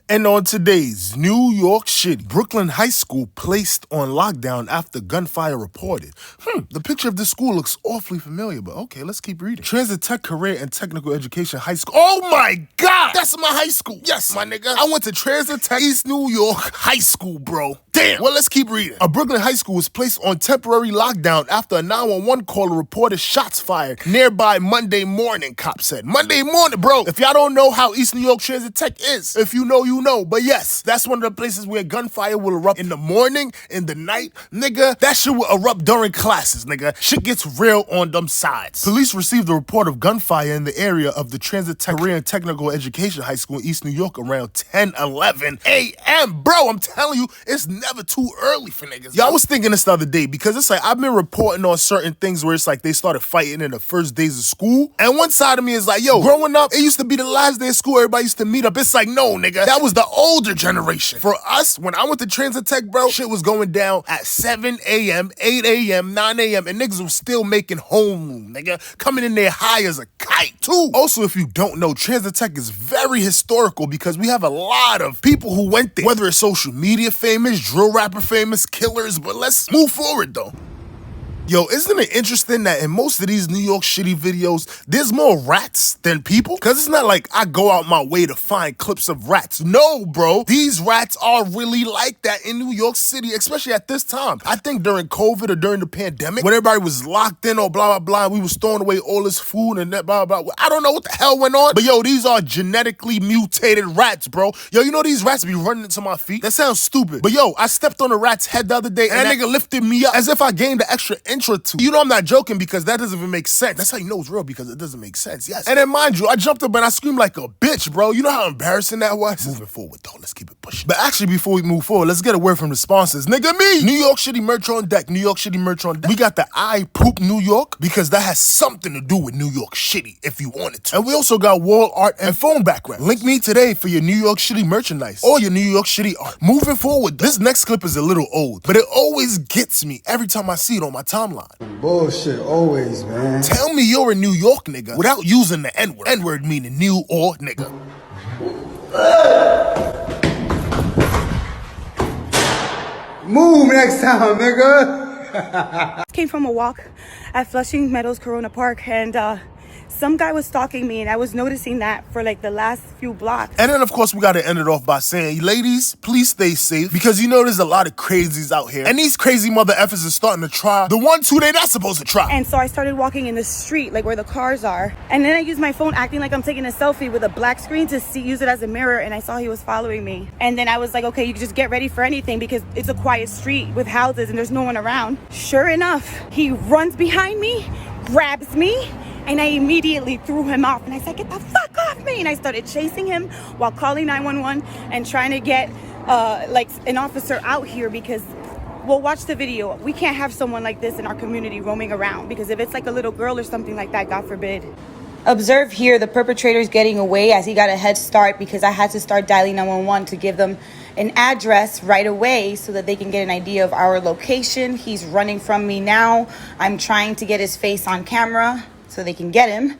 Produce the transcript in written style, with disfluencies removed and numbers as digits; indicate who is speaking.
Speaker 1: And on today's New York City, Brooklyn High School placed on lockdown after gunfire reported. The picture of this school looks awfully familiar, but okay, let's keep reading. Transit Tech Career and Technical Education High School. Oh my God! That's my high school. Yes, my nigga. I went to Transit Tech East New York High School, bro. Damn. Well, let's keep reading. A Brooklyn high school was placed on temporary lockdown after a 911 caller reported shots fired nearby Monday morning, cops said. Monday morning, bro. If y'all don't know how East New York Transit Tech is, if you know, you know. But yes, that's one of the places where gunfire will erupt in the morning, in the night. Nigga, that shit will erupt during classes, nigga. Shit gets real on them sides. Police received a report of gunfire in the area of the Transit Tech Career and Technical Education High School in East New York around 10:11 a.m. Bro, I'm telling you, it's never too early for niggas. Yo, I was thinking this the other day because it's like I've been reporting on certain things where it's like they started fighting in the first days of school. And one side of me is like, yo, growing up, it used to be the last day of school, everybody used to meet up. It's like, no, nigga, that was the older generation. For us, when I went to Transit Tech, bro, shit was going down at 7 a.m., 8 a.m., 9 a.m., and niggas was still making homeroom, nigga, coming in there high as a kite, too. Also, if you don't know, Transit Tech is very historical because we have a lot of people who went there, whether it's social media famous, drill rapper famous, killers, but let's move forward, though. Yo, isn't it interesting that in most of these New York City videos, there's more rats than people? Because it's not like I go out my way to find clips of rats. No, bro. These rats are really like that in New York City, especially at this time. I think during COVID or during the pandemic, when everybody was locked in or blah, blah, blah, we was throwing away all this food and that, blah, blah, blah. I don't know what the hell went on, but yo, these are genetically mutated rats, bro. Yo, you know these rats be running into my feet? That sounds stupid. But yo, I stepped on a rat's head the other day and that nigga lifted me up as if I gained an extra inch or two. You know I'm not joking because that doesn't even make sense. That's how you know it's real, because it doesn't make sense, yes. And then mind you, I jumped up and I screamed like a bitch, bro. You know how embarrassing that was? Moving forward though, let's keep it pushing. But actually before we move forward, let's get a word from the sponsors. Nigga, me! New York City merch on deck, New York City merch on deck. We got the I Poop New York because that has something to do with New York City if you wanted to. And we also got wall art and phone background. Link me today for your New York City merchandise or your New York City art. Moving forward, this next clip is a little old, but it always gets me every time I see it on my timeline.
Speaker 2: Bullshit, always, man.
Speaker 1: Tell me you're a New York nigga without using the N-word. N-word meaning new or nigga.
Speaker 2: Move next time, nigga.
Speaker 3: Came from a walk at Flushing Meadows Corona Park, and some guy was stalking me, and I was noticing that for like the last few blocks.
Speaker 1: And then of course we gotta end it off by saying, ladies, please stay safe, because you know there's a lot of crazies out here, and these crazy mother effers are starting to try the ones who they're not supposed to try.
Speaker 3: And so I started walking in the street, like where the cars are, and then I used my phone acting like I'm taking a selfie with a black screen to use it as a mirror, and I saw he was following me. And then I was like, okay, you can just get ready for anything because it's a quiet street with houses and there's no one around. Sure enough, he runs behind me, grabs me, and I immediately threw him off. And I said, get the fuck off me. And I started chasing him while calling 911 and trying to get like an officer out here because, well, watch the video. We can't have someone like this in our community roaming around, because if it's like a little girl or something like that, God forbid. Observe here the perpetrator's getting away as he got a head start, because I had to start dialing 911 to give them an address right away so that they can get an idea of our location. He's running from me now. I'm trying to get his face on camera so they can get him.